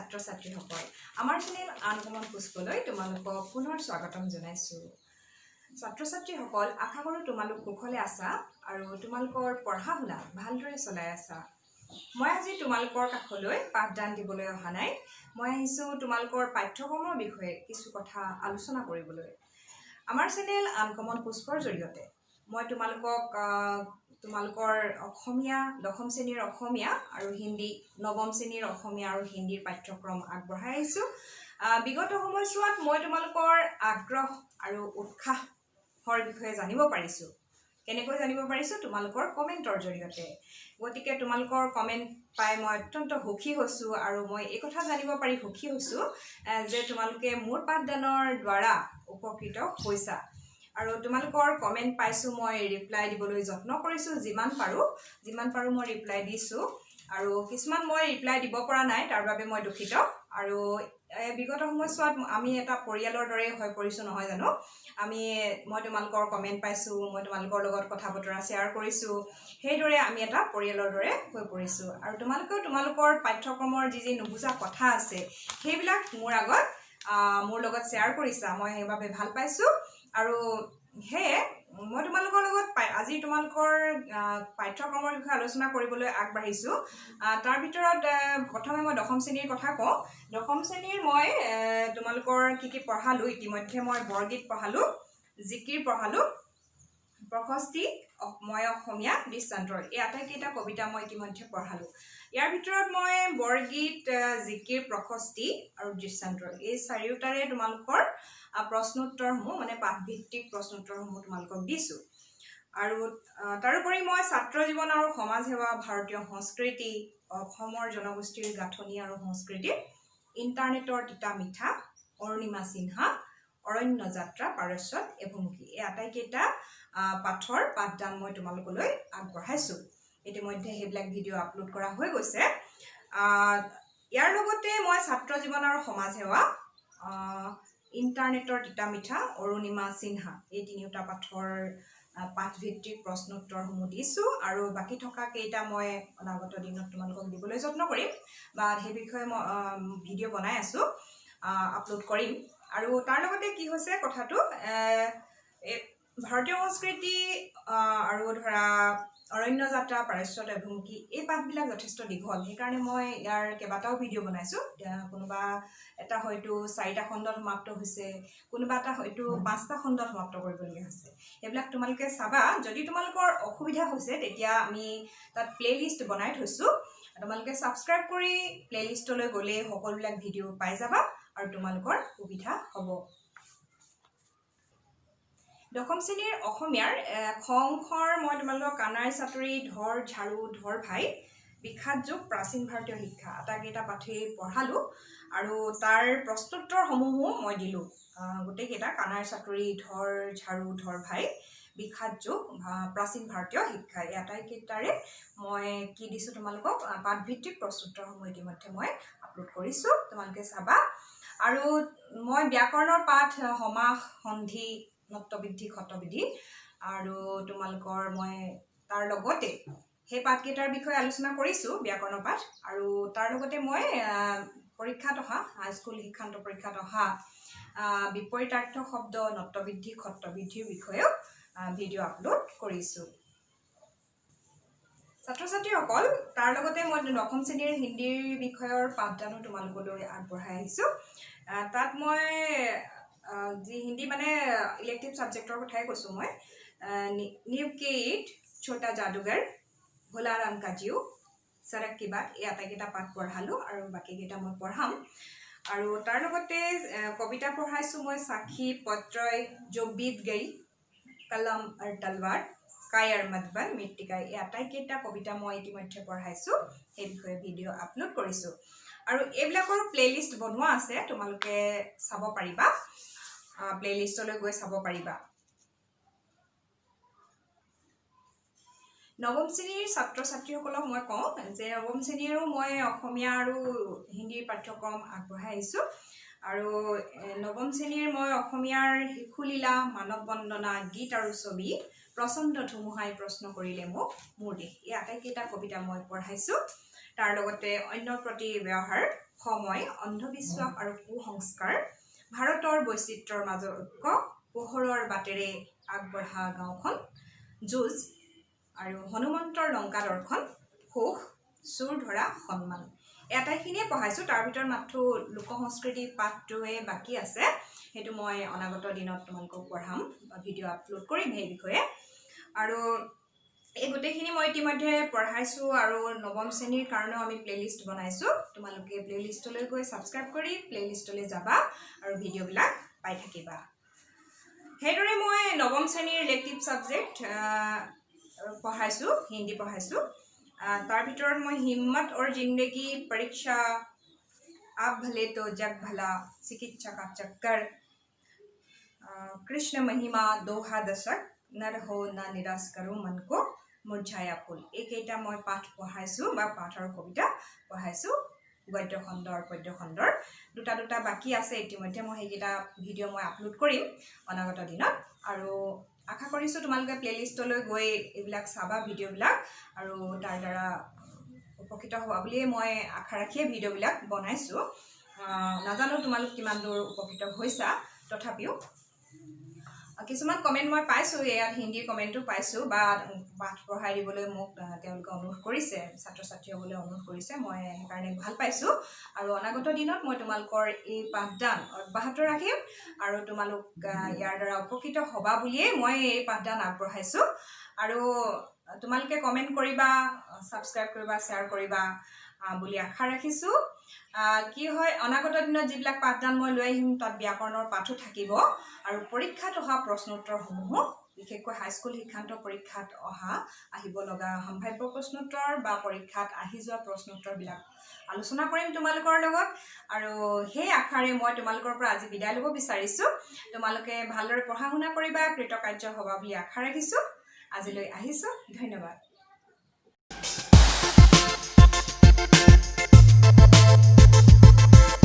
ছাত্ৰ-ছাত্ৰীসকল আমাৰ channel uncommon পুষ্পলৈ তোমালোকক পুনৰ স্বাগতম জনাইছো ছাত্ৰ-ছাত্ৰীসকল আশা কৰোঁ তোমালোক কুশলে আছা আৰু তোমালোকৰ পঢ়া-শুনা ভালদৰে চলাই আছা মই আজি তোমালোকৰ কাষলৈ পাঠদান দিবলৈ অহা নাই মই আহিছো তোমালোকৰ পাঠ্যক্ৰমৰ বিষয়ে কিছু কথা আলোচনা কৰিবলৈ আমাৰ চেনেল আনকমন পুষ্পৰ জৰিয়তে মই তোমালোকৰ অসমীয়া দশম শ্ৰেণীৰ অসমীয়া আৰু হিন্দী নৱম শ্ৰেণীৰ অসমীয়া আৰু হিন্দীৰ পাঠ্যক্ৰম আগবঢ়াই আহিছো বিগত সময়ছোৱাত মই তোমালোকৰ আগ্ৰহ আৰু উৎসাহৰ বিষয়ে জানিব পাৰিছো কেনেকৈ জানিব পাৰিছো তোমালোকৰ কমেন্টৰ জৰিয়তে গতিকে তোমালোকৰ কমেন্ট পাই মই অত্যন্ত সুখী হৈছো আৰু মই এই কথা জানিব পাৰি সুখী হৈছো যে তোমালোকে মোৰ পাঠদানৰ দ্বাৰা উপকৃত হৈছা আৰু তোমালোকৰ কমেন্ট পাইছো মই ৰিপ্লাই দিবলৈ যত্ন কৰিছো যিমান পাৰো মই ৰিপ্লাই দিছো আৰু কিছুমান মই ৰিপ্লাই দিব পৰা নাই তাৰ বাবে মই দুখিত আৰু বিগত সময়ছোৱাত আমি এটা পৰিয়ালৰ দৰে হৈ পৰিছো নহয় জানো মই তোমালোকৰ কমেন্ট পাইছো মই তোমালোকৰ লগত কথা বতৰা শ্বেয়াৰ কৰিছো সেইদৰে আমি এটা পৰিয়ালৰ দৰে হৈ পৰিছো আৰু তোমালোকৰ পাঠ্যক্ৰমৰ যি নুবুজা কথা আছে সেইবিলাক মোৰ লগত শ্বেয়াৰ কৰিছা মই সেইবাবে ভাল পাইছো আৰু হে মই তোমালোকৰ লগত আজি তোমালোকৰ পাঠ্যক্ৰমৰ বিষয়ে আলোচনা কৰিবলৈ আগবাঢ়িছো তাৰ ভিতৰত প্ৰথমে মই দশম শ্ৰেণীৰ কথা কওঁ দশম শ্ৰেণীৰ মই তোমালোকৰ কি পঢ়ালো ইতিমধ্যে মই বৰগীত পঢ়ালো জিকিৰ পঢ়ালো প্ৰশস্তি মই অসমীয়া দৃষ্টান্তৰ এই আটাইকেইটা কবিতা মই ইতিমধ্যে পঢ়ালো ইয়াৰ ভিতৰত মই বৰগীত জিকিৰ প্ৰশস্তি আৰু দৃষ্টান্তৰ এই চাৰিওটাৰে তোমালোকৰ প্ৰশ্নোত্তৰসমূহ মানে পাঠভিত্তিক প্ৰশ্নোত্তৰসমূহ তোমালোকক দিছো আৰু তাৰোপৰি মই ছাত্ৰ জীৱন আৰু সমাজ সেৱা ভাৰতীয় সংস্কৃতি অসমৰ জনগোষ্ঠীৰ গাঁথনি আৰু সংস্কৃতি ইণ্টাৰনেটৰ তিতা মিঠা অৰুণিমা সিনহা অৰণ্য যাত্ৰা পাৰস্যত এভুমুখী এই আটাইকেইটা পাঠৰ পাঠদান মই তোমালোকলৈ আগবঢ়াইছো ইতিমধ্যে সেইবিলাক ভিডিঅ' আপলোড কৰা হৈ গৈছে ইয়াৰ লগতে মই ছাত্ৰ জীৱন আৰু সমাজ সেৱা ইণ্টাৰনেটৰ তিতা মিঠা অৰুণিমা সিনহা এই তিনিওটা পাঠৰ পাঠভিত্তিক প্ৰশ্নোত্তৰসমূহ দিছো আৰু বাকি থকা কেইটা মই অনাগত দিনত তোমালোকক দিবলৈ যত্ন কৰিম বা সেই বিষয়ে মই ভিডিঅ' বনাই আছো আপলোড কৰিম আৰু তাৰ লগতে কি হৈছে কথাটো ভাৰতীয় সংস্কৃতি আৰু ধৰা অৰণ্য যাত্ৰা পাৰস্যত অভিমুখী এই পাঠবিলাক যথেষ্ট দীঘল সেইকাৰণে মই ইয়াৰ কেইবাটাও ভিডিঅ' বনাইছো কোনোবা এটা হয়তো 4টা খণ্ডত সমাপ্ত হৈছে কোনোবা এটা হয়তো 5টা খণ্ডত সমাপ্ত কৰিবলগীয়া হৈছে এইবিলাক তোমালোকে চাবা যদি তোমালোকৰ অসুবিধা হৈছে তেতিয়া আমি তাত প্লেলিষ্ট বনাই থৈছো তোমালোকে সাবস্ক্ৰাইব কৰি প্লেলিষ্টলৈ গ'লে সকলোবিলাক ভিডিঅ' পাই যাবা আৰু তোমালোকৰ সুবিধা হ'ব দশম শ্ৰেণীৰ অসমীয়াৰ খংখৰ মই তোমালোকক কানাই চাতুৰি ধৰ ঝাৰু ধৰ ভাই বিখ্যাত যুগ প্ৰাচীন ভাৰতীয় শিক্ষা আটাইকেইটা পাঠেই পঢ়ালো আৰু তাৰ প্ৰশ্নোত্তৰসমূহো মই দিলো গোটেইকেইটা কানাই চাতুৰি ধৰ ঝাৰু ধৰ ভাই বিখ্যাত যুগ প্ৰাচীন ভাৰতীয় শিক্ষা এই আটাইকেইটাৰে মই কি দিছো তোমালোকক পাঠভিত্তিক প্ৰশ্নোত্তৰসমূহ ইতিমধ্যে মই আপলোড কৰিছো তোমালোকে চাবা আৰু মই ব্যাকৰণৰ পাঠ সমাস সন্ধি নত্ববৃদ্ধি ক্ষতবিধি আৰু তোমালোকৰ মই তাৰ লগতে সেই পাঠকেইটাৰ বিষয়ে আলোচনা কৰিছো ব্যাকৰণৰ পাঠ আৰু তাৰ লগতে মই পৰীক্ষাত অহা হাইস্কুল শিক্ষান্ত পৰীক্ষাত অহা বিপৰীতাৰ্থ শব্দ নত্ববৃদ্ধি ক্ষতবিধিৰ বিষয়েও ভিডিঅ' আপলোড কৰিছো ছাত্ৰ-ছাত্ৰীসকল তাৰ লগতে মই দশম শ্ৰেণীৰ হিন্দীৰ বিষয়ৰ পাঠদানো তোমালোকলৈ আগবঢ়াই আহিছো তাত মই যি হিন্দী মানে ইলেক্টিভ সাবজেক্টৰ কথাই কৈছো মই নিউকেট ছোটা জাদুगर ভোলা ৰাম কা জিউ সৰক কি বাত এই আটাইকেইটা পাঠ পঢ়ালো আৰু বাকিকেইটা মই পঢ়াম আৰু তাৰ লগতে কবিতা পঢ়াইছো মই সাক্ষী পত্ৰয় जो बीत गई কলম আৰু তলৱাৰ কায়াৰ মদবন মিট্টিকাই এই আটাইকেইটা কবিতা মই ইতিমধ্যে পঢ়াইছো সেই বিষয়ে ভিডিঅ' আপলোড কৰিছো আৰু এইবিলাকৰ প্লেলিষ্ট বনোৱা আছে তোমালোকে চাব পাৰিবা প্লেলিষ্টলৈ গৈ চাব পাৰিবা নৱম শ্ৰেণীৰ ছাত্ৰ-ছাত্ৰীসকলক মই কওঁ যে নৱম শ্ৰেণীৰো মই অসমীয়া আৰু হিন্দীৰ পাঠ্যক্ৰম আগবঢ়াই আহিছো আৰু নৱম শ্ৰেণীৰ মই অসমীয়াৰ শিশুলীলা মানৱ বন্দনা গীত আৰু ছবি প্ৰচণ্ড ধুমুহাই প্ৰশ্ন কৰিলে মোক মোৰ দেশ এই আটাইকেইটা কবিতা মই পঢ়াইছো তাৰ লগতে অন্যৰ প্ৰতি ব্যৱহাৰ সময় অন্ধবিশ্বাস আৰু কুসংস্কাৰ ভাৰতৰ বৈচিত্ৰ্যৰ মাজৰ ঐক্য পোহৰৰ বাটেৰে আগবঢ়া গাঁওখন যুঁজ আৰু হনুমন্তৰ লংকা দৰ্শন সুখ চুৰ ধৰা সন্মান এটাইখিনিয়ে পঢ়াইছোঁ তাৰ ভিতৰত মাত্ৰ লোক সংস্কৃতি পাঠটোৱে বাকী আছে সেইটো মই অনাগত দিনত তোমালোকক পঢ়াম ভিডিঅ' আপলোড কৰিম সেই বিষয়ে আৰু এই গোটেইখিনি মই ইতিমধ্যে পঢ়াইছোঁ আৰু নৱম শ্ৰেণীৰ কাৰণেও আমি প্লেলিষ্ট বনাইছোঁ তোমালোকে প্লেলিষ্টলৈ গৈ ছাবস্ক্ৰাইব কৰি প্লেলিষ্টলৈ যাবা আৰু ভিডিঅ'বিলাক পাই থাকিবা সেইদৰে মই নৱম শ্ৰেণীৰ ইলেক্টিভ ছাবজেক্ট পঢ়াইছোঁ হিন্দী পঢ়াইছোঁ তাৰ ভিতৰত মই হিম্মত और जिंदगी परीक्षा आप भले तो जग भला चिकित्सा का चक्कर कृष्ण महिमा दोहा दशक नर हो ना निराश करो मन को मुरझाया फूल এইকেইটা মই পাঠ পঢ়াইছোঁ বা পাঠ আৰু কবিতা পঢ়াইছোঁ গদ্য খণ্ড আৰু পদ্য খণ্ডৰ দুটা বাকী আছে ইতিমধ্যে মই সেইকেইটা ভিডিঅ' মই আপলোড কৰিম অনাগত দিনত আৰু আশা কৰিছোঁ তোমালোকে প্লেলিষ্টলৈ গৈ এইবিলাক চাবা ভিডিঅ'বিলাক আৰু তাৰ দ্বাৰা উপকৃত হোৱা বুলিয়ে মই আশা ৰাখিয়ে ভিডিঅ'বিলাক বনাইছোঁ নাজানো তোমালোক কিমান দূৰ উপকৃত হৈছা তথাপিও কিছুমান কমেণ্ট মই পাইছোঁ ইয়াত হিন্দী কমেণ্টো পাইছোঁ বা পাঠ পঢ়াই দিবলৈ মোক তেওঁলোকে অনুৰোধ কৰিছে ছাত্ৰ ছাত্ৰীসকলে অনুৰোধ কৰিছে মই সেইকাৰণে ভাল পাইছোঁ আৰু অনাগত দিনত মই তোমালোকৰ এই পাঠদান অব্যাহত ৰাখিম আৰু তোমালোক ইয়াৰ দ্বাৰা উপকৃত হ'বা বুলিয়ে মই এই পাঠদান আগবঢ়াইছোঁ আৰু তোমালোকে কমেণ্ট কৰিবা ছাবস্ক্ৰাইব কৰিবা শ্বেয়াৰ কৰিবা বুলি আশা ৰাখিছোঁ কি হয় অনাগত দিনত যিবিলাক পাঠদান মই লৈ আহিম তাত ব্যাকৰণৰ পাঠো থাকিব আৰু পৰীক্ষাত অহা প্ৰশ্নোত্তৰসমূহ বিশেষকৈ হাইস্কুল শিক্ষান্ত পৰীক্ষাত আহিব লগা সম্ভাৱ্য প্ৰশ্নোত্তৰ বা পৰীক্ষাত আহি যোৱা প্ৰশ্নোত্তৰবিলাক আলোচনা কৰিম তোমালোকৰ লগত আৰু সেই আশাৰে মই তোমালোকৰ পৰা আজি বিদায় ল'ব বিচাৰিছোঁ তোমালোকে ভালদৰে পঢ়া শুনা কৰিবা কৃতকাৰ্য হ'বা বুলি আশা ৰাখিছোঁ আজিলৈ আহিছোঁ ধন্যবাদ